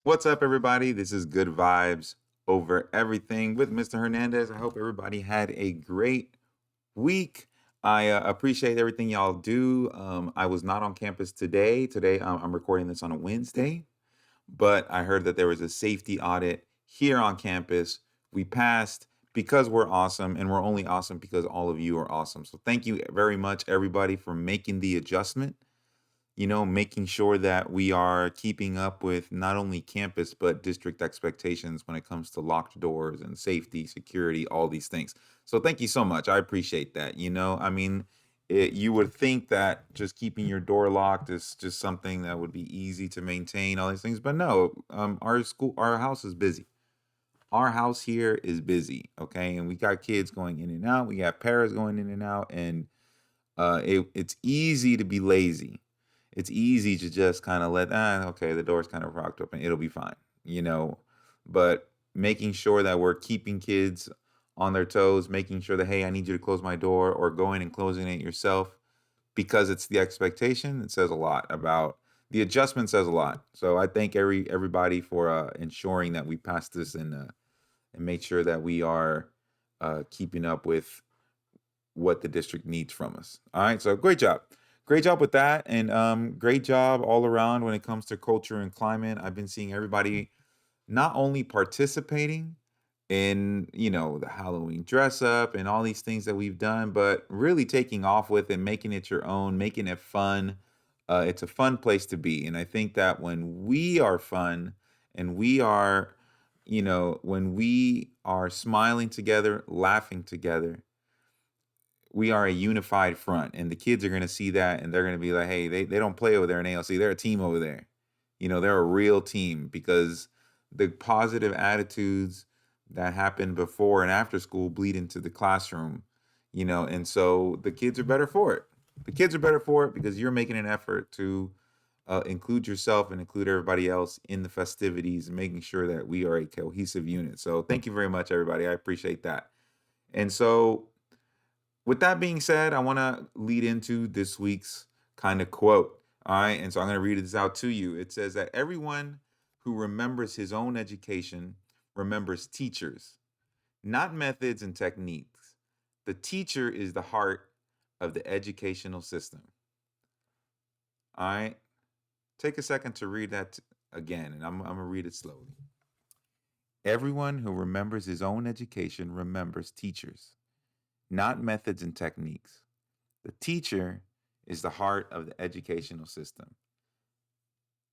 What's up, everybody? This is Good Vibes Over Everything with Mr. Hernandez. I hope everybody had a great week. I appreciate everything y'all do. I was not on campus today. I'm recording this on a Wednesday, but I heard that there was a safety audit here on campus. We passed because we're awesome, and we're only awesome because all of you are awesome. So, thank you very much, everybody, for making the adjustment, making sure that we are keeping up with not only campus but district expectations when it comes to locked doors and safety, security, all these things. So thank you so much. I appreciate that. You would think that just keeping your door locked is just something that would be easy to maintain, all these things, but no. Our house is busy. Our house here is busy, okay, and we got kids going in and out. We got parents going in and out, and it's easy to be lazy. It's easy to just kind of okay, the door's kind of rocked open, it'll be fine, you know. But making sure that we're keeping kids on their toes, making sure that, hey, I need you to close my door, or going and closing it yourself because it's the expectation, it says a lot about the adjustment, says a lot. So I thank everybody for ensuring that we pass this and make sure that we are keeping up with what the district needs from us. All right, so great job. Great job with that. And great job all around when it comes to culture and climate. I've been seeing everybody not only participating in, the Halloween dress up and all these things that we've done, but really taking off with it, making it your own, making it fun. It's a fun place to be. And I think that when we are fun and when we are smiling together, laughing together, we are a unified front, and the kids are going to see that, and they're going to be like, hey, they don't play over there in ALC, they're a team over there. They're a real team because the positive attitudes that happen before and after school bleed into the classroom. And so the kids are better for it. The kids are better for it because you're making an effort to include yourself and include everybody else in the festivities and making sure that we are a cohesive unit. So thank you very much, everybody. I appreciate that. And so with that being said, I want to lead into this week's kind of quote. All right. And so I'm going to read this out to you. It says that everyone who remembers his own education remembers teachers, not methods and techniques. The teacher is the heart of the educational system. All right. Take a second to read that again, and I'm going to read it slowly. Everyone who remembers his own education remembers teachers, not methods and techniques. The teacher is the heart of the educational system.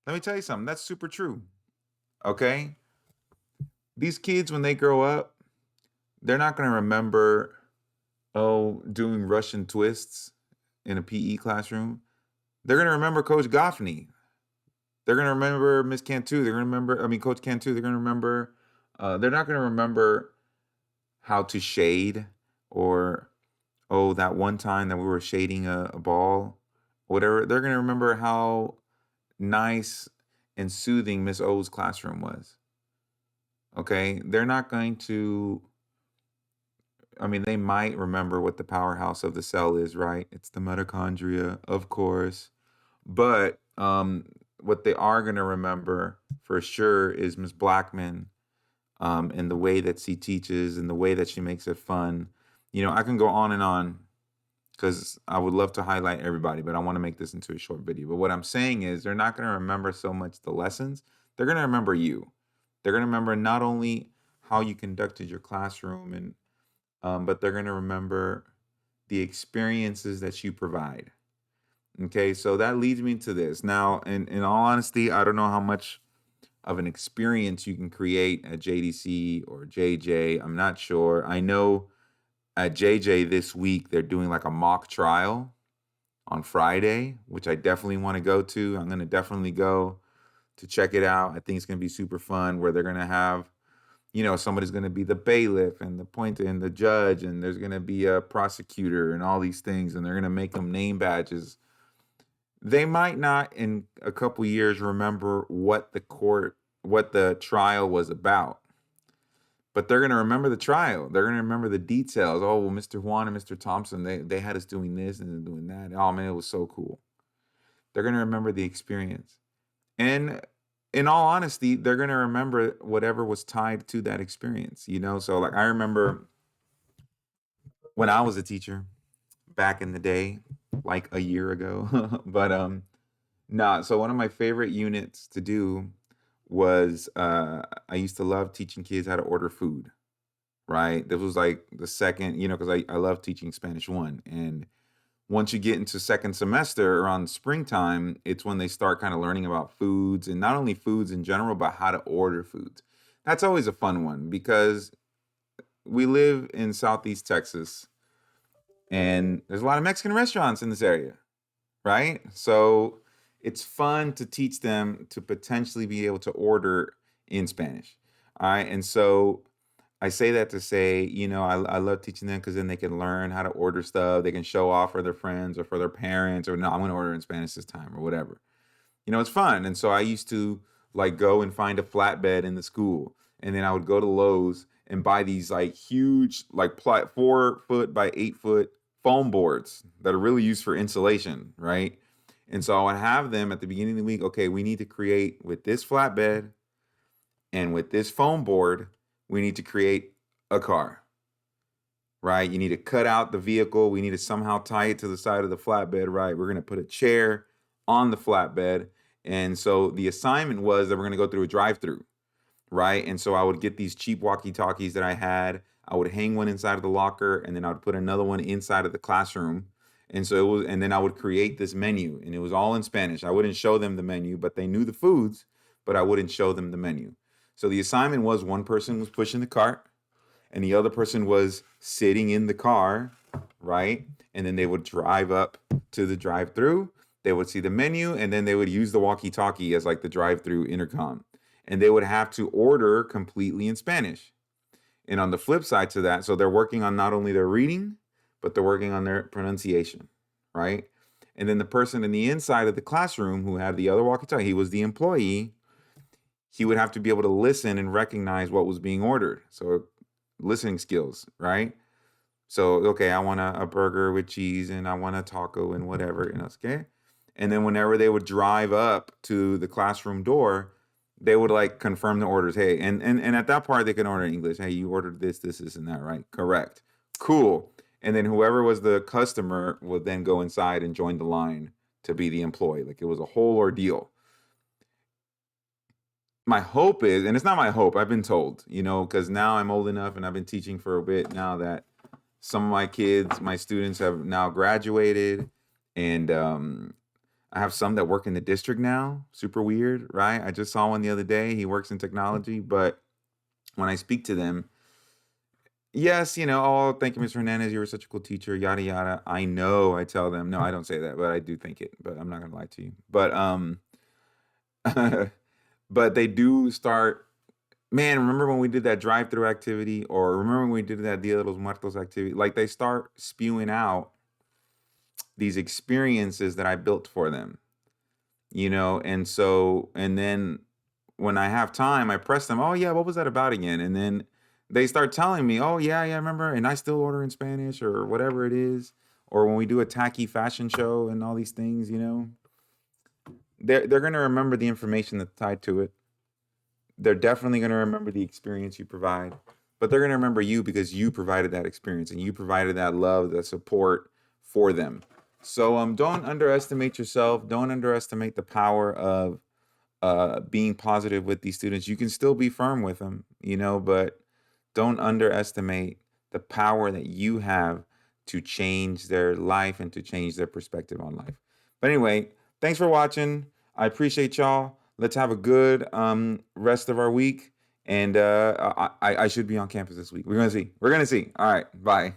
Let me tell you something, that's super true. Okay? These kids, when they grow up, they're not going to remember, doing Russian twists in a PE classroom. They're going to remember Coach Goffney. They're going to remember Miss Cantu. They're going to remember, Coach Cantu. They're going to remember, they're not going to remember how to shade, or, oh, that one time that we were shading a ball, whatever. They're going to remember how nice and soothing Miss O's classroom was. Okay. They're not going to, they might remember what the powerhouse of the cell is, right? It's the mitochondria, of course. But what they are going to remember for sure is Miss Blackman, and the way that she teaches and the way that she makes it fun. I can go on and on because I would love to highlight everybody, but I want to make this into a short video. But what I'm saying is, they're not going to remember so much the lessons, they're going to remember you. They're going to remember not only how you conducted your classroom, and but they're going to remember the experiences that you provide. Okay, so that leads me to this. Now, in all honesty, I don't know how much of an experience you can create at JDC or JJ. I'm not sure. I know at JJ this week they're doing like a mock trial on Friday, which I definitely want to go to. I'm going to definitely go to check it out. I think it's going to be super fun, where they're going to have, somebody's going to be the bailiff and the pointer and the judge, and there's going to be a prosecutor and all these things, and they're going to make them name badges. They might not in a couple years remember what the trial was about, but they're going to remember the trial. They're going to remember the details. Oh, well, Mr. Juan and Mr. Thompson, they had us doing this and doing that. Oh man, it was so cool. They're going to remember the experience. And in all honesty, they're gonna remember whatever was tied to that experience, you know? So like I remember when I was a teacher back in the day, like a year ago. But nah, so one of my favorite units to do was I used to love teaching kids how to order food, right? This was like the second, because I love teaching Spanish one. And once you get into second semester around springtime, it's when they start kind of learning about foods, and not only foods in general, but how to order foods. That's always a fun one because we live in Southeast Texas and there's a lot of Mexican restaurants in this area, right? So it's fun to teach them to potentially be able to order in Spanish. All right. And so I say that to say, I love teaching them because then they can learn how to order stuff. They can show off for their friends or for their parents, or no, I'm going to order in Spanish this time or whatever. It's fun. And so I used to like go and find a flatbed in the school. And then I would go to Lowe's and buy these like huge, like 4 foot by 8 foot foam boards that are really used for insulation, right? And so I would have them at the beginning of the week. Okay, we need to create with this flatbed and with this foam board, we need to create a car, right? You need to cut out the vehicle. We need to somehow tie it to the side of the flatbed, right? We're going to put a chair on the flatbed. And so the assignment was that we're going to go through a drive-through, right? And so I would get these cheap walkie-talkies that I had. I would hang one inside of the locker, and then I would put another one inside of the classroom. And so it was, and then I would create this menu, and it was all in Spanish. I wouldn't show them the menu, but they knew the foods, but I wouldn't show them the menu. So the assignment was one person was pushing the cart, and the other person was sitting in the car, right? And then they would drive up to the drive-through. They would see the menu, and then they would use the walkie-talkie as like the drive-through intercom. And they would have to order completely in Spanish. And on the flip side to that, so they're working on not only their reading, but they're working on their pronunciation, right? And then the person in the inside of the classroom who had the other walkie-talkie, he was the employee. He would have to be able to listen and recognize what was being ordered. So listening skills, right? So, okay, I want a burger with cheese and I want a taco and whatever, okay? And then whenever they would drive up to the classroom door, they would like confirm the orders. Hey, and at that part they can order in English. Hey, you ordered this, and that, right? Correct. Cool. And then whoever was the customer would then go inside and join the line to be the employee. Like it was a whole ordeal. My hope is, and it's not my hope, I've been told, because now I'm old enough and I've been teaching for a bit now that some of my kids, my students have now graduated, and I have some that work in the district now. Super weird, right? I just saw one the other day. He works in technology, but when I speak to them, yes, oh, thank you, Mr. Hernandez. You were such a cool teacher, yada yada. I know. I tell them, no, I don't say that, but I do think it. But I'm not gonna lie to you. But but they do start. Man, remember when we did that drive-through activity, or remember when we did that Dia de los Muertos activity? Like they start spewing out these experiences that I built for them, and so, and then when I have time, I press them, oh yeah, what was that about again? And then they start telling me, oh yeah, yeah, I remember, and I still order in Spanish or whatever it is. Or when we do a tacky fashion show and all these things, they're gonna remember the information that's tied to it. They're definitely gonna remember the experience you provide, but they're gonna remember you because you provided that experience and you provided that love, that support for them. So don't underestimate yourself. Don't underestimate the power of being positive with these students. You can still be firm with them, but don't underestimate the power that you have to change their life and to change their perspective on life. But anyway, thanks for watching. I appreciate y'all. Let's have a good rest of our week. And I should be on campus this week. We're gonna see. We're gonna see. All right. Bye.